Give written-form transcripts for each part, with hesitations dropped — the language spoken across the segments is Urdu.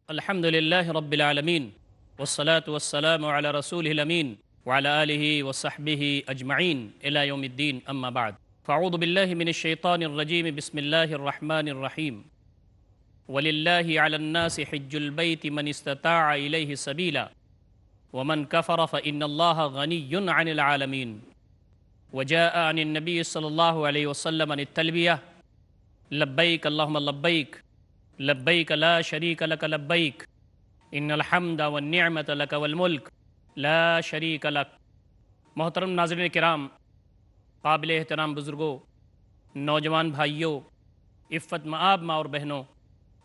الحمد لله رب العالمين والصلاة والسلام على رسوله الأمين وعلى آله وصحبه أجمعين إلى يوم الدين أما بعد فأعوذ بالله من الشيطان الرجيم بسم الله الرحمن الرحيم ولله على الناس حج البيت من استطاع إليه سبيلا ومن كفر فإن الله غني عن العالمين وجاء عن النبي صلى الله عليه وسلم عن التلبية لبيك اللهم لبيك لبیک لا شریک لک لبیک ان الحمد والنعمت لک والملک لا شریک لک۔ محترم ناظرین کرام، قابل احترام بزرگوں، نوجوان بھائیوں، عفت مآب ماں اور بہنوں،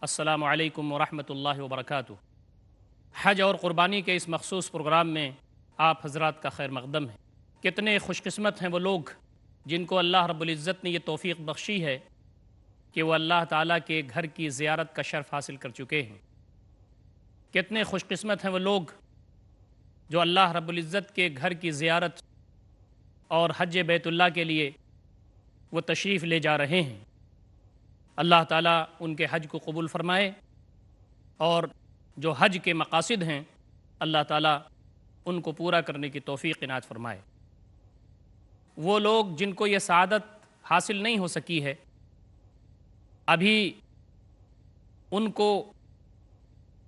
السلام علیکم ورحمۃ اللہ وبرکاتہ۔ حج اور قربانی کے اس مخصوص پروگرام میں آپ حضرات کا خیر مقدم ہے۔ کتنے خوش قسمت ہیں وہ لوگ جن کو اللہ رب العزت نے یہ توفیق بخشی ہے کہ وہ اللہ تعالیٰ کے گھر کی زیارت کا شرف حاصل کر چکے ہیں۔ کتنے خوش قسمت ہیں وہ لوگ جو اللہ رب العزت کے گھر کی زیارت اور حج بیت اللہ کے لیے وہ تشریف لے جا رہے ہیں۔ اللہ تعالیٰ ان کے حج کو قبول فرمائے اور جو حج کے مقاصد ہیں اللہ تعالیٰ ان کو پورا کرنے کی توفیق عنایت فرمائے۔ وہ لوگ جن کو یہ سعادت حاصل نہیں ہو سکی ہے، ابھی ان کو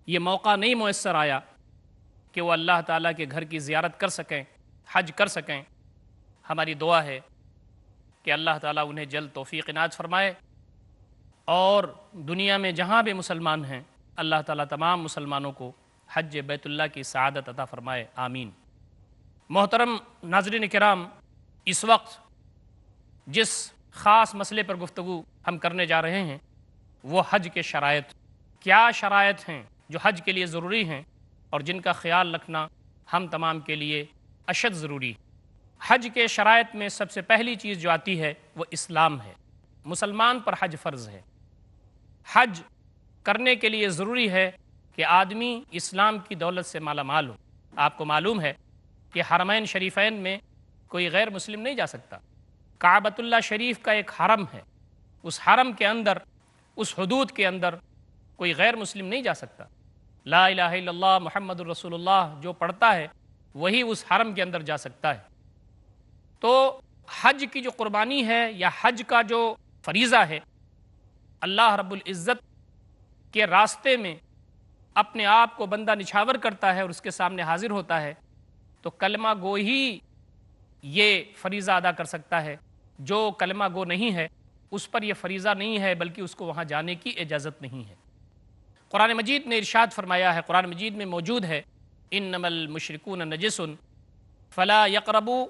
یہ موقع نہیں میسر آیا کہ وہ اللہ تعالیٰ کے گھر کی زیارت کر سکیں، حج کر سکیں، ہماری دعا ہے کہ اللہ تعالیٰ انہیں جلد توفیق عنایت فرمائے اور دنیا میں جہاں بھی مسلمان ہیں اللہ تعالیٰ تمام مسلمانوں کو حج بیت اللہ کی سعادت عطا فرمائے، آمین۔ محترم ناظرین کرام، اس وقت جس خاص مسئلے پر گفتگو ہم کرنے جا رہے ہیں وہ حج کے شرائط۔ کیا شرائط ہیں جو حج کے لیے ضروری ہیں اور جن کا خیال رکھنا ہم تمام کے لیے اشد ضروری ہے۔ حج کے شرائط میں سب سے پہلی چیز جو آتی ہے وہ اسلام ہے۔ مسلمان پر حج فرض ہے۔ حج کرنے کے لیے ضروری ہے کہ آدمی اسلام کی دولت سے مالا مال ہو۔ آپ کو معلوم ہے کہ حرمین شریفین میں کوئی غیر مسلم نہیں جا سکتا۔ کعبۃ اللہ شریف کا ایک حرم ہے، اس حرم کے اندر، اس حدود کے اندر کوئی غیر مسلم نہیں جا سکتا۔ لا الہ الا اللہ محمد الرسول اللہ جو پڑھتا ہے وہی اس حرم کے اندر جا سکتا ہے۔ تو حج کی جو قربانی ہے یا حج کا جو فریضہ ہے، اللہ رب العزت کے راستے میں اپنے آپ کو بندہ نچھاور کرتا ہے اور اس کے سامنے حاضر ہوتا ہے تو کلمہ گو ہی یہ فریضہ ادا کر سکتا ہے۔ جو کلمہ گو نہیں ہے اس پر یہ فریضہ نہیں ہے، بلکہ اس کو وہاں جانے کی اجازت نہیں ہے۔ قرآن مجید نے ارشاد فرمایا ہے، قرآن مجید میں موجود ہے، انما المشرکون نجس فلا یقربوا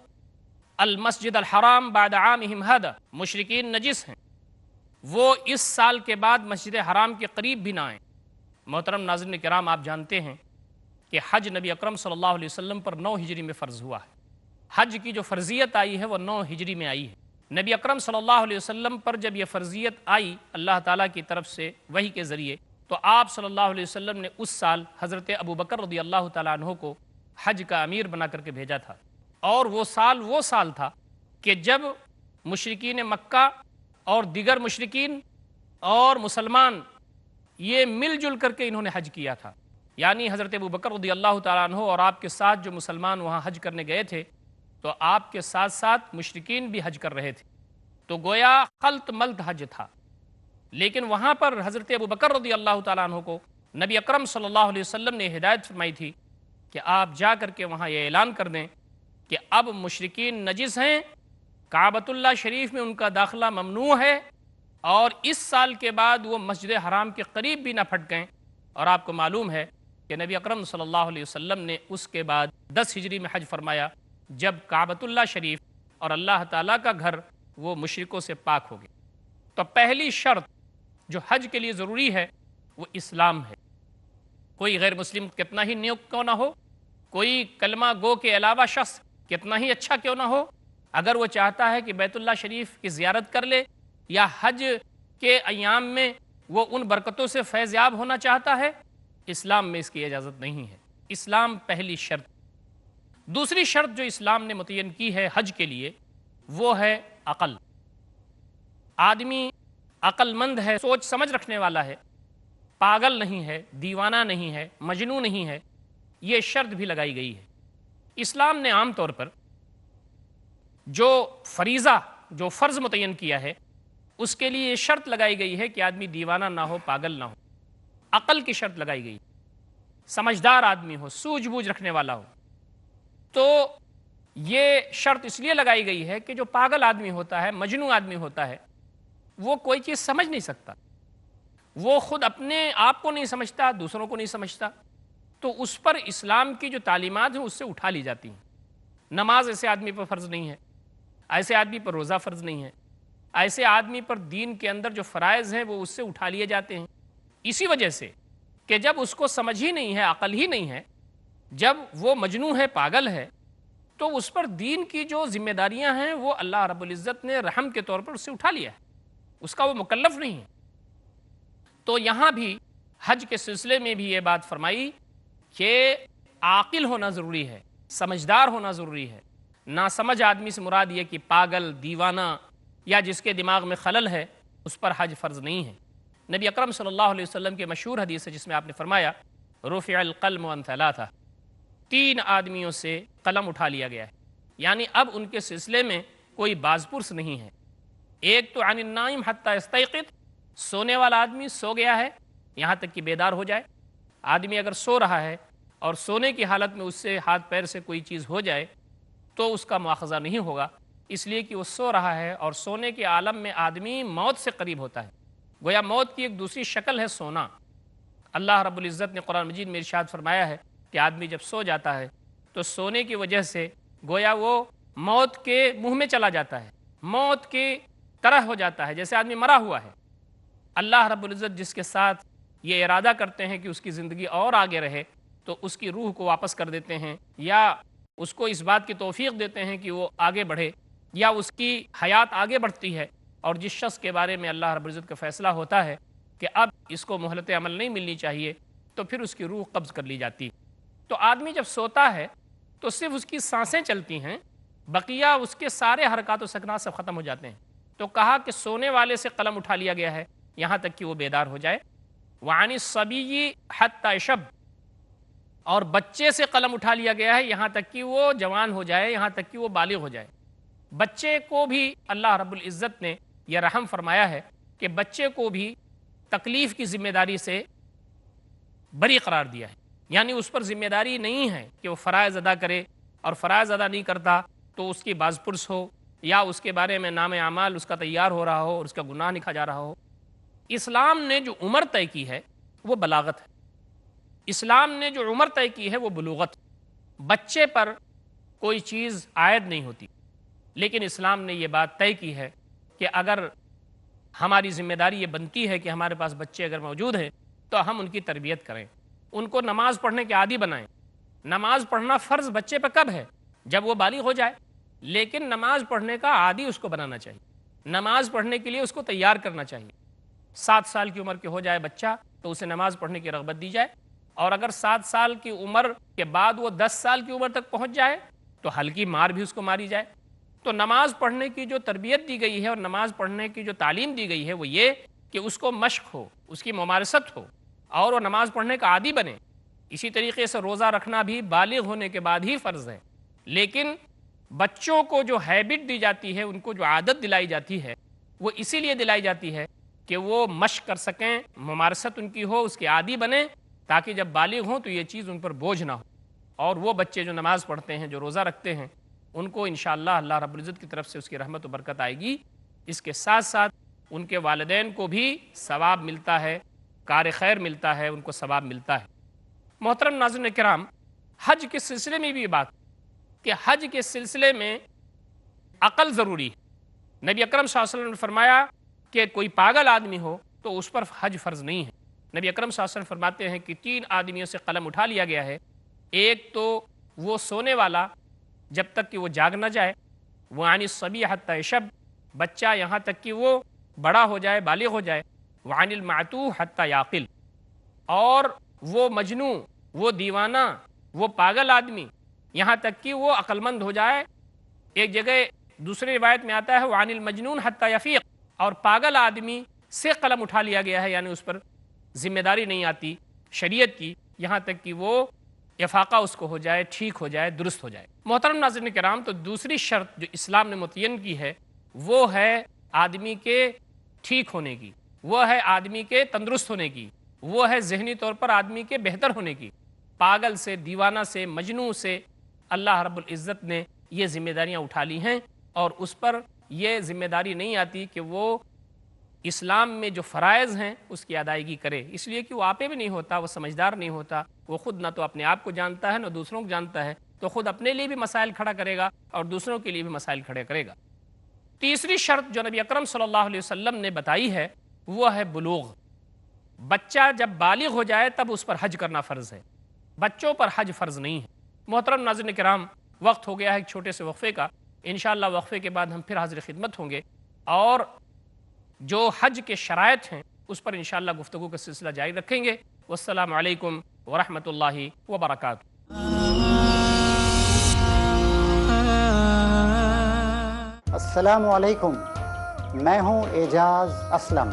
المسجد الحرام بعد عامہم ھذا۔ مشرکین نجس ہیں، وہ اس سال کے بعد مسجد حرام کے قریب بھی نہ آئیں۔ محترم ناظرین کرام، آپ جانتے ہیں کہ حج نبی اکرم صلی اللہ علیہ وسلم پر 9 ہجری میں فرض ہوا ہے۔ حج کی جو فرضیت آئی ہے وہ 9 ہجری میں آئی ہے۔ نبی اکرم صلی اللہ علیہ وسلم پر جب یہ فرضیت آئی اللہ تعالیٰ کی طرف سے وحی کے ذریعے، تو آپ صلی اللہ علیہ وسلم نے اس سال حضرت ابوبکر رضی اللہ تعالیٰ عنہ کو حج کا امیر بنا کر کے بھیجا تھا، اور وہ سال تھا کہ جب مشرکین مکہ اور دیگر مشرکین اور مسلمان یہ مل جل کر کے انہوں نے حج کیا تھا۔ یعنی حضرت ابوبکر رضی اللہ تعالیٰ عنہ اور آپ کے ساتھ جو مسلمان وہاں حج کرنے گئے تھے تو آپ کے ساتھ ساتھ مشرکین بھی حج کر رہے تھے، تو گویا خلط ملط حج تھا۔ لیکن وہاں پر حضرت ابوبکر رضی اللہ تعالیٰ عنہ کو نبی اکرم صلی اللہ علیہ وسلم نے ہدایت فرمائی تھی کہ آپ جا کر کے وہاں یہ اعلان کر دیں کہ اب مشرکین نجس ہیں، کعبۃ اللہ شریف میں ان کا داخلہ ممنوع ہے، اور اس سال کے بعد وہ مسجد حرام کے قریب بھی نہ پھٹکیں۔ اور آپ کو معلوم ہے کہ نبی اکرم صلی اللہ علیہ وسلم نے اس کے بعد 10 ہجری میں حج فرمایا، جب کعبۃ اللہ شریف اور اللہ تعالیٰ کا گھر وہ مشرکوں سے پاک ہو گئے۔ تو پہلی شرط جو حج کے لیے ضروری ہے وہ اسلام ہے۔ کوئی غیر مسلم کتنا ہی نیک کیوں نہ ہو، کوئی کلمہ گو کے علاوہ شخص کتنا ہی اچھا کیوں نہ ہو، اگر وہ چاہتا ہے کہ بیت اللہ شریف کی زیارت کر لے یا حج کے ایام میں وہ ان برکتوں سے فیض یاب ہونا چاہتا ہے، اسلام میں اس کی اجازت نہیں ہے۔ اسلام پہلی شرط۔ دوسری شرط جو اسلام نے متعین کی ہے حج کے لیے وہ ہے عقل۔ آدمی عقل مند ہے، سوچ سمجھ رکھنے والا ہے، پاگل نہیں ہے، دیوانہ نہیں ہے، مجنون نہیں ہے، یہ شرط بھی لگائی گئی ہے۔ اسلام نے عام طور پر جو فریضہ، جو فرض متعین کیا ہے، اس کے لیے یہ شرط لگائی گئی ہے کہ آدمی دیوانہ نہ ہو، پاگل نہ ہو۔ عقل کی شرط لگائی گئی، سمجھدار آدمی ہو، سوجھ بوجھ رکھنے والا ہو۔ تو یہ شرط اس لیے لگائی گئی ہے کہ جو پاگل آدمی ہوتا ہے، مجنون آدمی ہوتا ہے، وہ کوئی چیز سمجھ نہیں سکتا، وہ خود اپنے آپ کو نہیں سمجھتا، دوسروں کو نہیں سمجھتا، تو اس پر اسلام کی جو تعلیمات ہیں اس سے اٹھا لی جاتی ہیں۔ نماز ایسے آدمی پر فرض نہیں ہے، ایسے آدمی پر روزہ فرض نہیں ہے، ایسے آدمی پر دین کے اندر جو فرائض ہیں وہ اس سے اٹھا لیے جاتے ہیں، اسی وجہ سے کہ جب اس کو سمجھ ہی نہیں ہے، عقل ہی نہیں ہے، جب وہ مجنون ہے، پاگل ہے، تو اس پر دین کی جو ذمہ داریاں ہیں وہ اللہ رب العزت نے رحم کے طور پر اس سے اٹھا لیا ہے، اس کا وہ مکلف نہیں ہے۔ تو یہاں بھی حج کے سلسلے میں بھی یہ بات فرمائی کہ عاقل ہونا ضروری ہے، سمجھدار ہونا ضروری ہے۔ ناسمجھ آدمی سے مراد یہ کہ پاگل، دیوانہ یا جس کے دماغ میں خلل ہے، اس پر حج فرض نہیں ہے۔ نبی اکرم صلی اللہ علیہ وسلم کے مشہور حدیث ہے جس میں آپ نے فرمایا رفع القلم عن ثلاثہ، 3 آدمیوں سے قلم اٹھا لیا گیا ہے، یعنی اب ان کے سلسلے میں کوئی باز پرس نہیں ہے۔ ایک تو عن النائم حتی یستیقظ، سونے والا آدمی سو گیا ہے یہاں تک کہ بیدار ہو جائے۔ آدمی اگر سو رہا ہے اور سونے کی حالت میں اس سے ہاتھ پیر سے کوئی چیز ہو جائے تو اس کا مواخذہ نہیں ہوگا، اس لیے کہ وہ سو رہا ہے، اور سونے کے عالم میں آدمی موت سے قریب ہوتا ہے، گویا موت کی ایک دوسری شکل ہے سونا۔ اللہ رب العزت نے قرآن مجید میں ارشاد فرمایا ہے کہ آدمی جب سو جاتا ہے تو سونے کی وجہ سے گویا وہ موت کے منہ میں چلا جاتا ہے، موت کی طرح ہو جاتا ہے، جیسے آدمی مرا ہوا ہے۔ اللہ رب العزت جس کے ساتھ یہ ارادہ کرتے ہیں کہ اس کی زندگی اور آگے رہے تو اس کی روح کو واپس کر دیتے ہیں، یا اس کو اس بات کی توفیق دیتے ہیں کہ وہ آگے بڑھے، یا اس کی حیات آگے بڑھتی ہے۔ اور جس شخص کے بارے میں اللہ رب العزت کا فیصلہ ہوتا ہے کہ اب اس کو مہلت عمل نہیں ملنی چاہیے تو پھر اس کی روح قبض کر لی جاتی۔ تو آدمی جب سوتا ہے تو صرف اس کی سانسیں چلتی ہیں، بقیہ اس کے سارے حرکات و سکنات سب ختم ہو جاتے ہیں۔ تو کہا کہ سونے والے سے قلم اٹھا لیا گیا ہے یہاں تک کہ وہ بیدار ہو جائے۔ وعن الصبی حتی یشب، اور بچے سے قلم اٹھا لیا گیا ہے یہاں تک کہ وہ جوان ہو جائے، یہاں تک کہ وہ بالغ ہو جائے۔ بچے کو بھی اللہ رب العزت نے یہ رحم فرمایا ہے کہ بچے کو بھی تکلیف کی ذمہ داری سے بری قرار دیا ہے، یعنی اس پر ذمہ داری نہیں ہے کہ وہ فرائض ادا کرے، اور فرائض ادا نہیں کرتا تو اس کی باز پرس ہو، یا اس کے بارے میں نام اعمال اس کا تیار ہو رہا ہو اور اس کا گناہ لکھا جا رہا ہو۔ اسلام نے جو عمر طے کی ہے وہ بلاغت ہے، اسلام نے جو عمر طے کی ہے وہ بلوغت۔ بچے پر کوئی چیز عائد نہیں ہوتی، لیکن اسلام نے یہ بات طے کی ہے کہ اگر ہماری ذمہ داری یہ بنتی ہے کہ ہمارے پاس بچے اگر موجود ہیں تو ہم ان کی تربیت کریں، ان کو نماز پڑھنے کے عادی بنائیں۔ نماز پڑھنا فرض بچے پہ کب ہے؟ جب وہ بالغ ہو جائے، لیکن نماز پڑھنے کا عادی اس کو بنانا چاہیے، نماز پڑھنے کے لیے اس کو تیار کرنا چاہیے۔ 7 سال کی عمر کے ہو جائے بچہ تو اسے نماز پڑھنے کی رغبت دی جائے، اور اگر 7 سال کی عمر کے بعد وہ 10 سال کی عمر تک پہنچ جائے تو ہلکی مار بھی اس کو ماری جائے۔ تو نماز پڑھنے کی جو تربیت دی گئی ہے اور نماز پڑھنے کی جو تعلیم دی گئی ہے وہ یہ کہ اس کو مشق ہو، اس کی ممارست ہو، اور وہ نماز پڑھنے کا عادی بنے۔ اسی طریقے سے روزہ رکھنا بھی بالغ ہونے کے بعد ہی فرض ہے، لیکن بچوں کو جو ہیبٹ دی جاتی ہے، ان کو جو عادت دلائی جاتی ہے، وہ اسی لیے دلائی جاتی ہے کہ وہ مشق کر سکیں، ممارست ان کی ہو، اس کے عادی بنیں، تاکہ جب بالغ ہوں تو یہ چیز ان پر بوجھ نہ ہو۔ اور وہ بچے جو نماز پڑھتے ہیں، جو روزہ رکھتے ہیں، ان کو انشاءاللہ اللہ رب العزت کی طرف سے اس کی رحمت و برکت آئے گی۔ اس کے ساتھ ساتھ ان کے والدین کو بھی ثواب ملتا ہے، کار خیر ملتا ہے، ان کو ثواب ملتا ہے۔ محترم ناظرین کرام، حج کے سلسلے میں بھی بات کہ حج کے سلسلے میں عقل ضروری ہے۔ نبی اکرم صلی اللہ علیہ وسلم نے فرمایا کہ کوئی پاگل آدمی ہو تو اس پر حج فرض نہیں ہے۔ نبی اکرم صلی اللہ علیہ وسلم فرماتے ہیں کہ 3 آدمیوں سے قلم اٹھا لیا گیا ہے۔ ایک تو وہ سونے والا جب تک کہ وہ جاگ نہ جائے، وعن الصبی حتی یشب، بچہ یہاں تک کہ وہ بڑا ہو جائے، بالغ ہو جائے، وعن المعتوہ حتی یعقل، اور وہ مجنوں، وہ دیوانہ، وہ پاگل آدمی یہاں تک کہ وہ عقل مند ہو جائے۔ ایک جگہ دوسری روایت میں آتا ہے وعن المجنون حتی یفیق، اور پاگل آدمی سے قلم اٹھا لیا گیا ہے، یعنی اس پر ذمہ داری نہیں آتی شریعت کی، یہاں تک کہ وہ افاقہ اس کو ہو جائے، ٹھیک ہو جائے، درست ہو جائے۔ محترم ناظرین کرام، تو دوسری شرط جو اسلام نے متعین کی ہے وہ ہے آدمی کے ٹھیک ہونے کی، وہ ہے آدمی کے تندرست ہونے کی، وہ ہے ذہنی طور پر آدمی کے بہتر ہونے کی۔ پاگل سے، دیوانہ سے، مجنوں سے اللہ رب العزت نے یہ ذمہ داریاں اٹھا لی ہیں، اور اس پر یہ ذمہ داری نہیں آتی کہ وہ اسلام میں جو فرائض ہیں اس کی ادائیگی کرے، اس لیے کہ وہ آپے بھی نہیں ہوتا، وہ سمجھدار نہیں ہوتا، وہ خود نہ تو اپنے آپ کو جانتا ہے نہ دوسروں کو جانتا ہے، تو خود اپنے لیے بھی مسائل کھڑا کرے گا اور دوسروں کے لیے بھی مسائل کھڑے کرے گا۔ تیسری شرط جو نبی اکرم صلی اللہ علیہ وسلم نے بتائی ہے وہ ہے بلوغ۔ بچہ جب بالغ ہو جائے تب اس پر حج کرنا فرض ہے، بچوں پر حج فرض نہیں ہے۔ محترم ناظرین کرام، وقت ہو گیا ہے ایک چھوٹے سے وقفے کا، انشاءاللہ وقفے کے بعد ہم پھر حاضر خدمت ہوں گے، اور جو حج کے شرائط ہیں اس پر انشاءاللہ گفتگو کا سلسلہ جاری رکھیں گے۔ والسلام علیکم ورحمۃ اللہ وبرکاتہ۔ السلام علیکم، میں ہوں اعجاز اسلم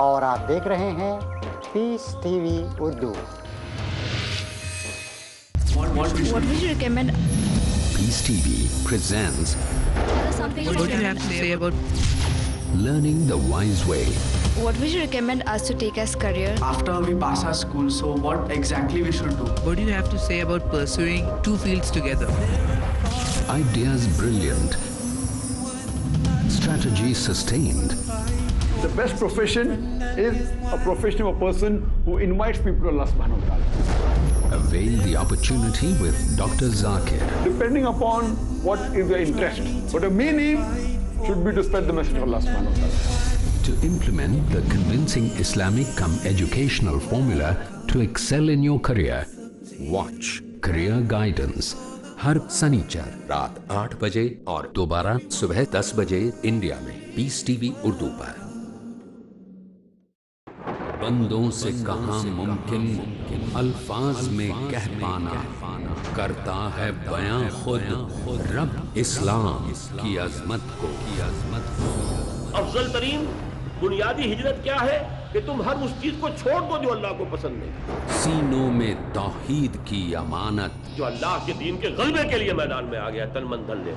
اور آپ دیکھ رہے ہیں Peace T V Urdu. What would you recommend? Peace TV presents What do you have to say about? Learning the Wise Way. What would you recommend us to take as career? After we pass our school, so what exactly we should do? What do you have to say about pursuing two fields together? Ideas brilliant. Strategy sustained. The best profession is a profession of a person who invites people to Allah subhanahu wa ta'ala. Avail the opportunity with Dr. Zakir. Depending upon what is your interest. But the main aim should be to spread the message of Allah subhanahu wa ta'ala. To implement the convincing Islamic educational formula to excel in your career. Watch Career Guidance. ہر سنیچر رات 8 بجے اور دوبارہ صبح 10 بجے انڈیا میں پیس ٹی وی اردو پر۔ بندوں سے کہاں ممکن الفاظ میں کہہ پانا، کرتا ہے بیاں خود رب اسلام کی عظمت کو۔ افضل ترین بنیادی ہجرت کیا ہے کہ تم ہر اس چیز کو چھوڑ دو جو اللہ کو پسند نہیں۔ سینوں میں توحید کی امانت، جو اللہ کے دین کے غلبے کے لیے میدان میں آ گیا تن من دھن لے۔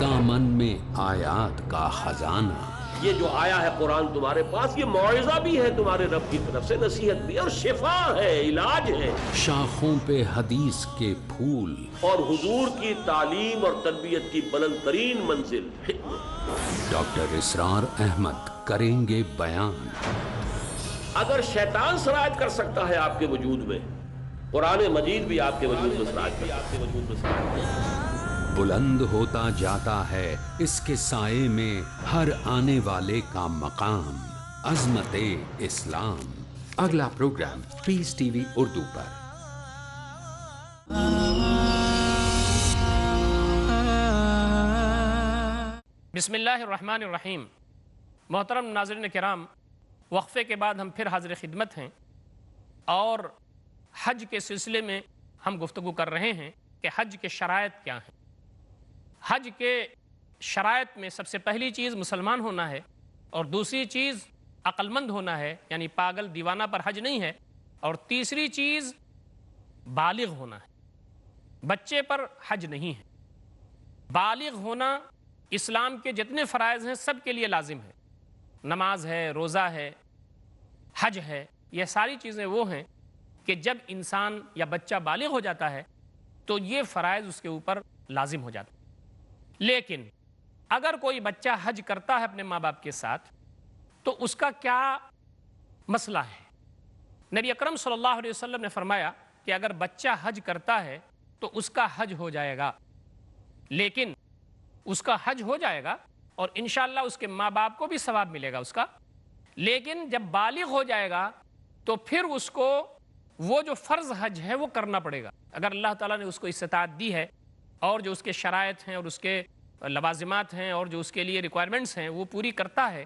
دامن میں آیات کا خزانہ، یہ جو آیا ہے قرآن تمہارے پاس، یہ موعظہ بھی ہے تمہارے رب کی طرف سے، نصیحت بھی اور شفا ہے، علاج ہے۔ شاخوں پہ حدیث کے پھول اور حضور کی تعلیم اور تربیت کی بلند ترین منزل حکمت۔ ڈاکٹر اسرار احمد کریں گے بیان۔ اگر شیطان سرایت کر سکتا ہے آپ کے وجود میں، قرآن مجید بھی آپ کے وجود میں سرایت کرتا ہے۔ بلند ہوتا جاتا ہے اس کے سائے میں ہر آنے والے کا مقام، عظمت اسلام۔ اگلا پروگرام پیس ٹی وی اردو پر۔ بسم اللہ الرحمن الرحیم۔ محترم ناظرین کرام، وقفے کے بعد ہم پھر حاضر خدمت ہیں، اور حج کے سلسلے میں ہم گفتگو کر رہے ہیں کہ حج کے شرائط کیا ہیں۔ حج کے شرائط میں سب سے پہلی چیز مسلمان ہونا ہے، اور دوسری چیز عقل مند ہونا ہے، یعنی پاگل دیوانہ پر حج نہیں ہے، اور تیسری چیز بالغ ہونا ہے، بچے پر حج نہیں ہے۔ بالغ ہونا اسلام کے جتنے فرائض ہیں سب کے لیے لازم ہے، نماز ہے، روزہ ہے، حج ہے، یہ ساری چیزیں وہ ہیں کہ جب انسان یا بچہ بالغ ہو جاتا ہے تو یہ فرائض اس کے اوپر لازم ہو جاتا ہے۔ لیکن اگر کوئی بچہ حج کرتا ہے اپنے ماں باپ کے ساتھ تو اس کا کیا مسئلہ ہے؟ نبی اکرم صلی اللہ علیہ وسلم نے فرمایا کہ اگر بچہ حج کرتا ہے تو اس کا حج ہو جائے گا، لیکن اس کا حج ہو جائے گا اور انشاءاللہ اس کے ماں باپ کو بھی ثواب ملے گا اس کا، لیکن جب بالغ ہو جائے گا تو پھر اس کو وہ جو فرض حج ہے وہ کرنا پڑے گا۔ اگر اللہ تعالیٰ نے اس کو استطاعت دی ہے اور جو اس کے شرائط ہیں اور اس کے لوازمات ہیں اور جو اس کے لیے ریکوائرمنٹس ہیں وہ پوری کرتا ہے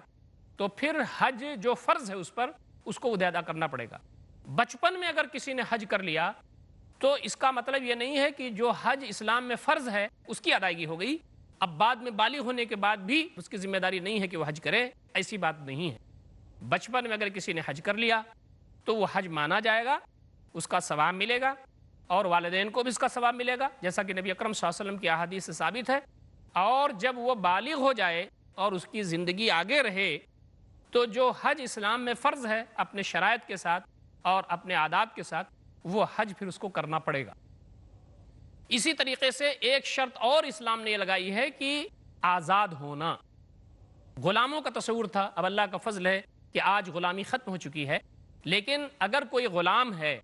تو پھر حج جو فرض ہے اس پر اس کو ادا کرنا پڑے گا۔ بچپن میں اگر کسی نے حج کر لیا تو اس کا مطلب یہ نہیں ہے کہ جو حج اسلام میں فرض ہے اس کی ادائیگی ہو گئی، اب بعد میں بالغ ہونے کے بعد بھی اس کی ذمہ داری نہیں ہے کہ وہ حج کرے، ایسی بات نہیں ہے۔ بچپن میں اگر کسی نے حج کر لیا تو وہ حج مانا جائے گا، اس کا ثواب ملے گا، اور والدین کو بھی اس کا ثواب ملے گا، جیسا کہ نبی اکرم صلی اللہ علیہ وسلم کی احادیث سے ثابت ہے۔ اور جب وہ بالغ ہو جائے اور اس کی زندگی آگے رہے تو جو حج اسلام میں فرض ہے اپنے شرائط کے ساتھ اور اپنے آداب کے ساتھ، وہ حج پھر اس کو کرنا پڑے گا۔ اسی طریقے سے ایک شرط اور اسلام نے یہ لگائی ہے کہ آزاد ہونا۔ غلاموں کا تصور تھا، اب اللہ کا فضل ہے کہ آج غلامی ختم ہو چکی ہے، لیکن اگر کوئی غلام ہے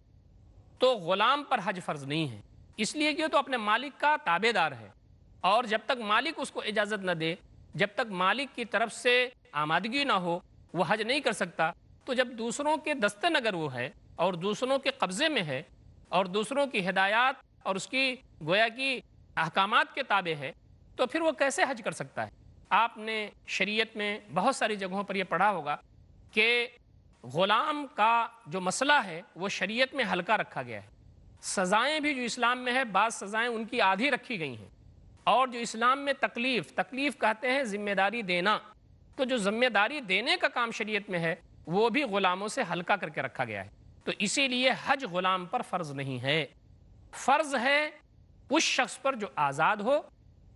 تو غلام پر حج فرض نہیں ہے، اس لیے کہ تو اپنے مالک کا تابع دار ہے، اور جب تک مالک اس کو اجازت نہ دے، جب تک مالک کی طرف سے آمادگی نہ ہو، وہ حج نہیں کر سکتا۔ تو جب دوسروں کے دستِ نگر وہ ہے اور دوسروں کے قبضے میں ہے اور دوسروں کی ہدایات اور اس کی گویا کی احکامات کے تابع ہے، تو پھر وہ کیسے حج کر سکتا ہے؟ آپ نے شریعت میں بہت ساری جگہوں پر یہ پڑھا ہوگا کہ غلام کا جو مسئلہ ہے وہ شریعت میں ہلکا رکھا گیا ہے۔ سزائیں بھی جو اسلام میں ہے، بعض سزائیں ان کی آدھی رکھی گئی ہیں، اور جو اسلام میں تکلیف کہتے ہیں ذمہ داری دینا، تو جو ذمہ داری دینے کا کام شریعت میں ہے وہ بھی غلاموں سے ہلکا کر کے رکھا گیا ہے۔ تو اسی لیے حج غلام پر فرض نہیں ہے، فرض ہے اس شخص پر جو آزاد ہو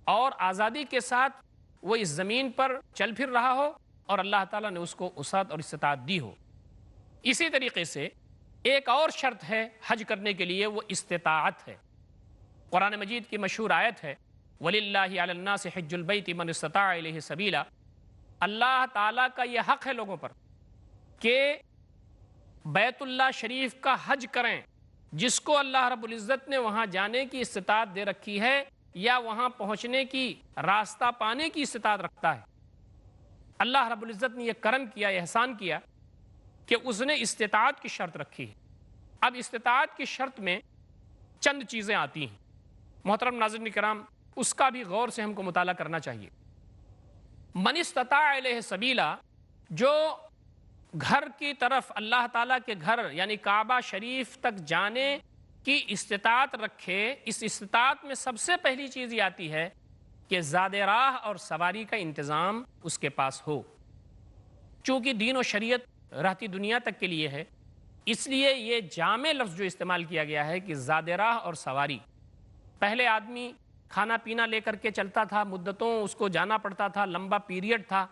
اور آزادی کے ساتھ وہ اس زمین پر چل پھر رہا ہو اور اللہ تعالیٰ نے اس کو وسعت اور استطاعت دی ہو۔ اسی طریقے سے ایک اور شرط ہے حج کرنے کے لیے، وہ استطاعت ہے۔ قرآن مجید کی مشہور آیت ہے وَلِلَّهِ عَلَى النَّاسِ حِجُّ الْبَيْتِ مَنِ اسْتَطَاعَ إِلَيْهِ سَبِيلًا، اللہ تعالیٰ کا یہ حق ہے لوگوں پر کہ بیت اللہ شریف کا حج کریں جس کو اللہ رب العزت نے وہاں جانے کی استطاعت دے رکھی ہے یا وہاں پہنچنے کی راستہ پانے کی استطاعت رکھتا ہے۔ اللہ رب العزت نے یہ کرم کیا، احسان کیا کہ اس نے استطاعت کی شرط رکھی ہے۔ اب استطاعت کی شرط میں چند چیزیں آتی ہیں، محترم ناظرین کرام، اس کا بھی غور سے ہم کو مطالعہ کرنا چاہیے۔ من استطاع الیہ سبیلا، جو گھر کی طرف، اللہ تعالیٰ کے گھر یعنی کعبہ شریف تک جانے کی استطاعت رکھے، اس استطاعت میں سب سے پہلی چیز یہ آتی ہے کہ زاد راہ اور سواری کا انتظام اس کے پاس ہو۔ چونکہ دین و شریعت رہتی دنیا تک کے لیے ہے، اس لیے یہ جامع لفظ جو استعمال کیا گیا ہے کہ زاد راہ اور سواری۔ پہلے آدمی کھانا پینا لے کر کے چلتا تھا، مدتوں اس کو جانا پڑتا تھا، لمبا پیریڈ تھا،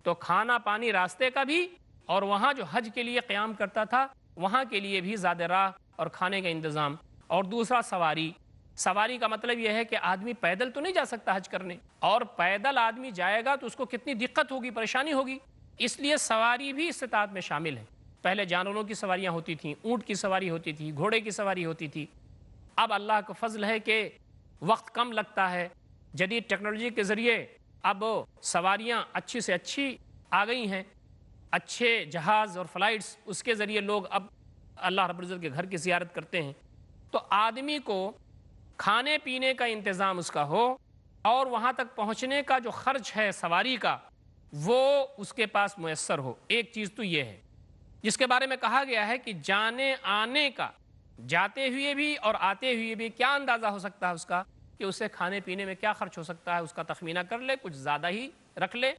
تو کھانا پانی راستے کا بھی، اور وہاں جو حج کے لیے قیام کرتا تھا وہاں کے لیے بھی زاد راہ اور کھانے کا انتظام۔ اور دوسرا سواری۔ سواری کا مطلب یہ ہے کہ آدمی پیدل تو نہیں جا سکتا حج کرنے، اور پیدل آدمی جائے گا تو اس کو کتنی دقت ہوگی، پریشانی ہوگی، اس لیے سواری بھی استطاعت میں شامل ہے۔ پہلے جانوروں کی سواریاں ہوتی تھیں، اونٹ کی سواری ہوتی تھی، گھوڑے کی سواری ہوتی تھی۔ اب اللہ کا فضل ہے کہ وقت کم لگتا ہے، جدید ٹیکنالوجی کے ذریعے اب سواریاں اچھی سے اچھی آ گئی ہیں، اچھے جہاز اور فلائٹس، اس کے ذریعے لوگ اب اللہ رب العزت کے گھر کی زیارت کرتے ہیں۔ تو آدمی کو کھانے پینے کا انتظام اس کا ہو، اور وہاں تک پہنچنے کا جو خرچ ہے سواری کا وہ اس کے پاس میسر ہو۔ ایک چیز تو یہ ہے جس کے بارے میں کہا گیا ہے کہ جانے آنے کا، جاتے ہوئے بھی اور آتے ہوئے بھی کیا اندازہ ہو سکتا ہے اس کا، کہ اسے کھانے پینے میں کیا خرچ ہو سکتا ہے، اس کا تخمینہ کر لے، کچھ زیادہ ہی رکھ لے،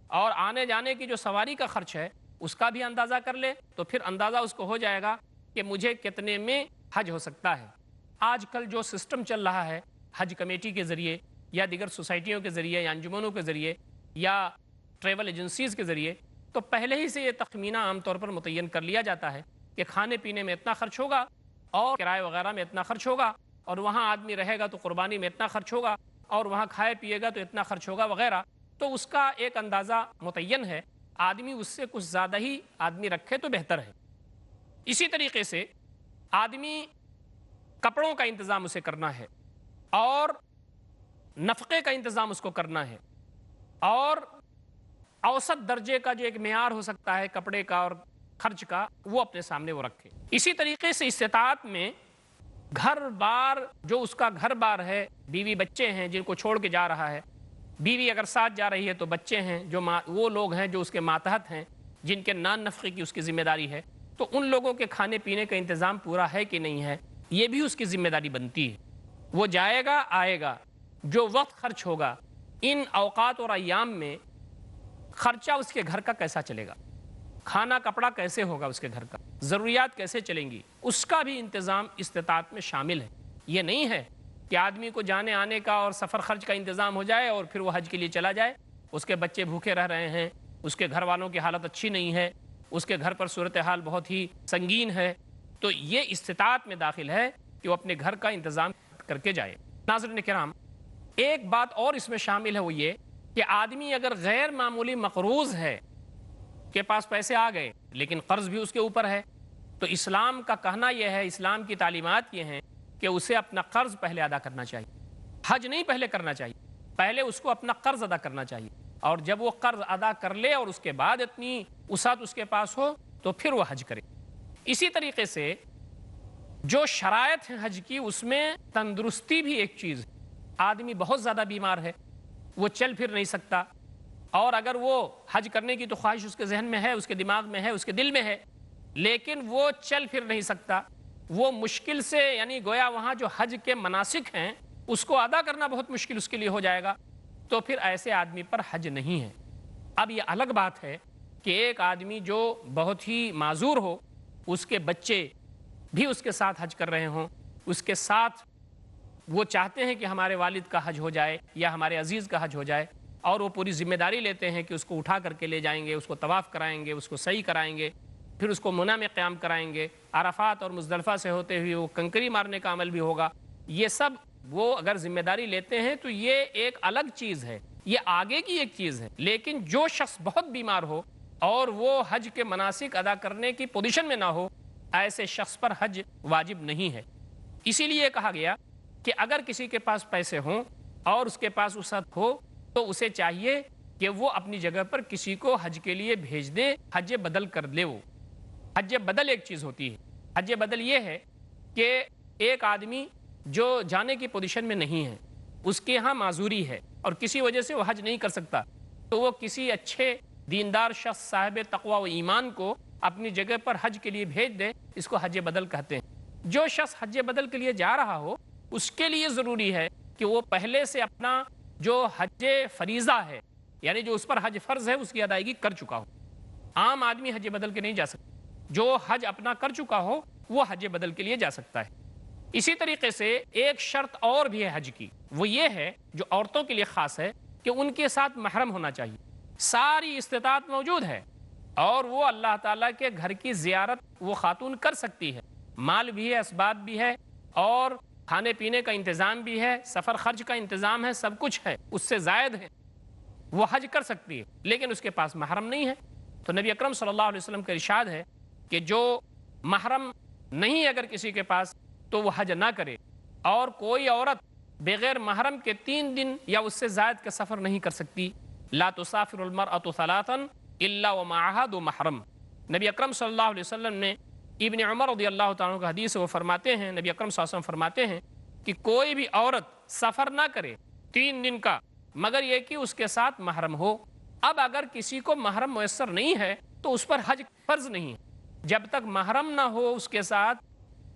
اور آنے جانے کی جو سواری کا خرچ ہے اس کا بھی اندازہ کر لے، تو پھر اندازہ اس کو ہو جائے گا کہ مجھے کتنے میں حج ہو سکتا ہے۔ آج کل جو سسٹم چل رہا ہے حج کمیٹی کے ذریعے یا دیگر سوسائٹیوں کے ذریعے یا انجمنوں کے ذریعے یا ٹریول ایجنسیز کے ذریعے، تو پہلے ہی سے یہ تخمینہ عام طور پر متعین کر لیا جاتا ہے کہ کھانے پینے میں اتنا خرچ ہوگا، اور کرائے وغیرہ میں اتنا خرچ ہوگا، اور وہاں آدمی رہے گا تو قربانی میں اتنا خرچ ہوگا، اور وہاں کھائے پیے گا تو اتنا خرچ ہوگا وغیرہ۔ تو اس کا ایک اندازہ متعین ہے، آدمی اس سے کچھ زیادہ ہی آدمی رکھے تو بہتر ہے۔ اسی طریقے سے آدمی کپڑوں کا انتظام اسے کرنا ہے، اور نفقے کا انتظام اس کو کرنا ہے، اور اوسط درجے کا جو ایک معیار ہو سکتا ہے کپڑے کا اور خرچ کا، وہ اپنے سامنے وہ رکھے۔ اسی طریقے سے استطاعت میں گھر بار، جو اس کا گھر بار ہے، بیوی بچے ہیں جن کو چھوڑ کے جا رہا ہے، بیوی اگر ساتھ جا رہی ہے تو بچے ہیں جو وہ لوگ ہیں جو اس کے ماتحت ہیں، جن کے نان نفقے کی اس کی ذمہ داری ہے، تو ان لوگوں کے کھانے پینے کا انتظام پورا ہے کہ نہیں ہے، یہ بھی اس کی ذمہ داری بنتی ہے۔ وہ جائے گا آئے گا، جو وقت خرچ ہوگا ان اوقات اور ایام میں خرچہ اس کے گھر کا کیسا چلے گا، کھانا کپڑا کیسے ہوگا اس کے گھر کا، ضروریات کیسے چلیں گی، اس کا بھی انتظام استطاعت میں شامل ہے۔ یہ نہیں ہے کہ آدمی کو جانے آنے کا اور سفر خرچ کا انتظام ہو جائے اور پھر وہ حج کے لیے چلا جائے، اس کے بچے بھوکے رہ رہے ہیں، اس کے گھر والوں کی حالت اچھی نہیں ہے، اس کے گھر پر صورتحال بہت ہی سنگین ہے، تو یہ استطاعت میں داخل ہے کہ وہ اپنے گھر کا انتظام کر کے جائے۔ ناظرین کرام، ایک بات اور اس میں شامل ہے، وہ یہ کہ آدمی اگر غیر معمولی مقروض ہے، کے پاس پیسے آ گئے لیکن قرض بھی اس کے اوپر ہے، تو اسلام کا کہنا یہ ہے، اسلام کی تعلیمات یہ ہیں کہ اسے اپنا قرض پہلے ادا کرنا چاہیے۔ حج نہیں پہلے کرنا چاہیے، پہلے اس کو اپنا قرض ادا کرنا چاہیے، اور جب وہ قرض ادا کر لے اور اس کے بعد اتنی وسعت اس کے پاس ہو تو پھر وہ حج کرے۔ اسی طریقے سے جو شرائط ہیں حج کی، اس میں تندرستی بھی ایک چیز ہے۔ آدمی بہت زیادہ بیمار ہے، وہ چل پھر نہیں سکتا، اور اگر وہ حج کرنے کی تو خواہش اس کے ذہن میں ہے، اس کے دماغ میں ہے، اس کے دل میں ہے، لیکن وہ چل پھر نہیں سکتا، وہ مشکل سے، یعنی گویا وہاں جو حج کے مناسک ہیں اس کو ادا کرنا بہت مشکل اس کے لیے ہو جائے گا، تو پھر ایسے آدمی پر حج نہیں ہے۔ اب یہ الگ بات ہے کہ ایک آدمی جو بہت ہی معذور ہو، اس کے بچے بھی اس کے ساتھ حج کر رہے ہوں، اس کے ساتھ وہ چاہتے ہیں کہ ہمارے والد کا حج ہو جائے یا ہمارے عزیز کا حج ہو جائے، اور وہ پوری ذمہ داری لیتے ہیں کہ اس کو اٹھا کر کے لے جائیں گے، اس کو طواف کرائیں گے، اس کو سعی کرائیں گے، پھر اس کو منی میں قیام کرائیں گے، عرفات اور مزدلفہ سے ہوتے ہوئے وہ کنکری مارنے کا عمل بھی ہوگا۔ یہ سب وہ اگر ذمہ داری لیتے ہیں تو یہ ایک الگ چیز ہے، یہ آگے کی ایک چیز ہے۔ لیکن جو شخص بہت بیمار ہو اور وہ حج کے مناسک ادا کرنے کی پوزیشن میں نہ ہو، ایسے شخص پر حج واجب نہیں ہے۔ اسی لیے کہا گیا کہ اگر کسی کے پاس پیسے ہوں اور اس کے پاس وسعت ہو تو اسے چاہیے کہ وہ اپنی جگہ پر کسی کو حج کے لیے بھیج دے، حج بدل کر لے۔ وہ حج بدل ایک چیز ہوتی ہے۔ حج بدل یہ ہے کہ ایک آدمی جو جانے کی پوزیشن میں نہیں ہے، اس کے ہاں معذوری ہے اور کسی وجہ سے وہ حج نہیں کر سکتا، تو وہ کسی اچھے دیندار شخص صاحب تقوی و ایمان کو اپنی جگہ پر حج کے لیے بھیج دے، اس کو حج بدل کہتے ہیں۔ جو شخص حج بدل کے لیے جا رہا ہو، اس کے لیے ضروری ہے کہ وہ پہلے سے اپنا جو حج فریضہ ہے، یعنی جو اس پر حج فرض ہے، اس کی ادائیگی کر چکا ہو۔ عام آدمی حج بدل کے نہیں جا سکتا، جو حج اپنا کر چکا ہو وہ حج بدل کے لیے جا سکتا ہے۔ اسی طریقے سے ایک شرط اور بھی ہے حج کی، وہ یہ ہے جو عورتوں کے لیے خاص ہے کہ ان کے ساتھ محرم ہونا چاہیے۔ ساری استطاعت موجود ہے اور وہ اللہ تعالیٰ کے گھر کی زیارت وہ خاتون کر سکتی ہے، مال بھی ہے، اسباب بھی ہے، اور کھانے پینے کا انتظام بھی ہے، سفر خرچ کا انتظام ہے، سب کچھ ہے، اس سے زائد ہے، وہ حج کر سکتی ہے، لیکن اس کے پاس محرم نہیں ہے۔ تو نبی اکرم صلی اللہ علیہ وسلم کا ارشاد ہے کہ جو محرم نہیں اگر کسی کے پاس تو وہ حج نہ کرے، اور کوئی عورت بغیر محرم کے 3 دن یا اس سے زائد کا سفر نہیں کر سکتی۔ لا تسافر المرأة ثلاثا الا ومعها ذو محرم۔ نبی اکرم صلی اللہ علیہ وسلم نے ابن عمر رضی اللہ تعالیٰ عنہ کا حدیث وہ فرماتے ہیں، نبی اکرم صلی اللہ علیہ وسلم فرماتے ہیں کہ کوئی بھی عورت سفر نہ کرے 3 دن کا مگر یہ کہ اس کے ساتھ محرم ہو۔ اب اگر کسی کو محرم میسر نہیں ہے تو اس پر حج فرض نہیں ہے، جب تک محرم نہ ہو اس کے ساتھ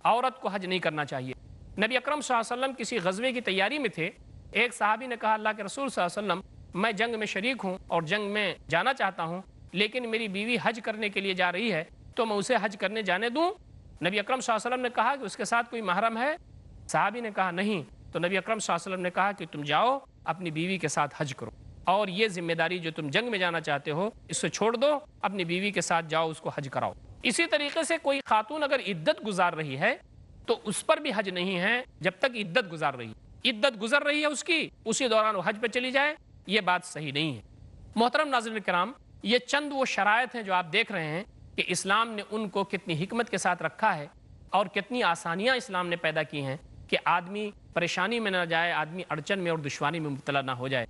عورت کو حج نہیں کرنا چاہیے۔ نبی اکرم صلی اللہ علیہ وسلم کسی غزوے کی تیاری میں تھے، ایک صحابی نے کہا اللہ کے رسول صلی اللہ علیہ وسلم میں جنگ میں شریک ہوں اور جنگ میں جانا چاہتا ہوں، لیکن میری بیوی حج کرنے کے لیے جا رہی ہے، تو میں اسے حج کرنے جانے دوں؟ نبی اکرم صلی اللہ علیہ وسلم نے کہا کہ اس کے ساتھ کوئی محرم ہے؟ صحابی نے کہا نہیں۔ تو نبی اکرم صلی اللہ علیہ وسلم نے کہا کہ تم جاؤ اپنی بیوی کے ساتھ حج کرو، اور یہ ذمہ داری جو تم جنگ میں جانا چاہتے ہو اس سے چھوڑ دو، اپنی بیوی کے ساتھ جاؤ، اس کو حج کراؤ۔ اسی طریقے سے کوئی خاتون اگر عدت گزار رہی ہے تو اس پر بھی حج نہیں ہے جب تک عدت گزار رہی ہے۔ عدت گزر رہی ہے اس کی، اسی دوران وہ حج پہ چلی جائے، یہ بات صحیح نہیں ہے۔ محترم ناظرین کرام، یہ چند وہ شرائط ہیں جو آپ دیکھ رہے ہیں کہ اسلام نے ان کو کتنی حکمت کے ساتھ رکھا ہے اور کتنی آسانیاں اسلام نے پیدا کی ہیں کہ آدمی پریشانی میں نہ جائے، آدمی اڑچن میں اور دشواری میں مبتلا نہ ہو جائے۔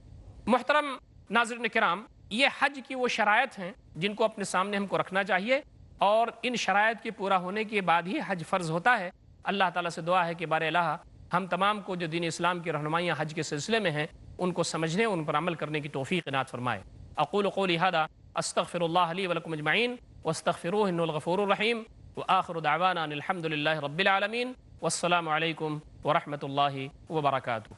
محترم ناظرین کرام، یہ حج کی وہ شرائط ہیں جن کو اپنے سامنے ہم کو رکھنا چاہیے، اور ان شرائط کے پورا ہونے کے بعد ہی حج فرض ہوتا ہے۔ اللہ تعالیٰ سے دعا ہے کہ بار الہ ہم تمام کو جو دین اسلام کی رہنمائیاں حج کے سلسلے میں ہیں ان کو سمجھنے، ان پر عمل کرنے کی توفیق عنایت فرمائے۔ اقول قولی ھذا استغفر اللہ لی ولکم اجمعین واستغفروہ انہ الغفور الرحیم، وآخر دعوانا ان الحمد للہ رب العالمین، والسلام علیکم ورحمۃ اللہ وبرکاتہ۔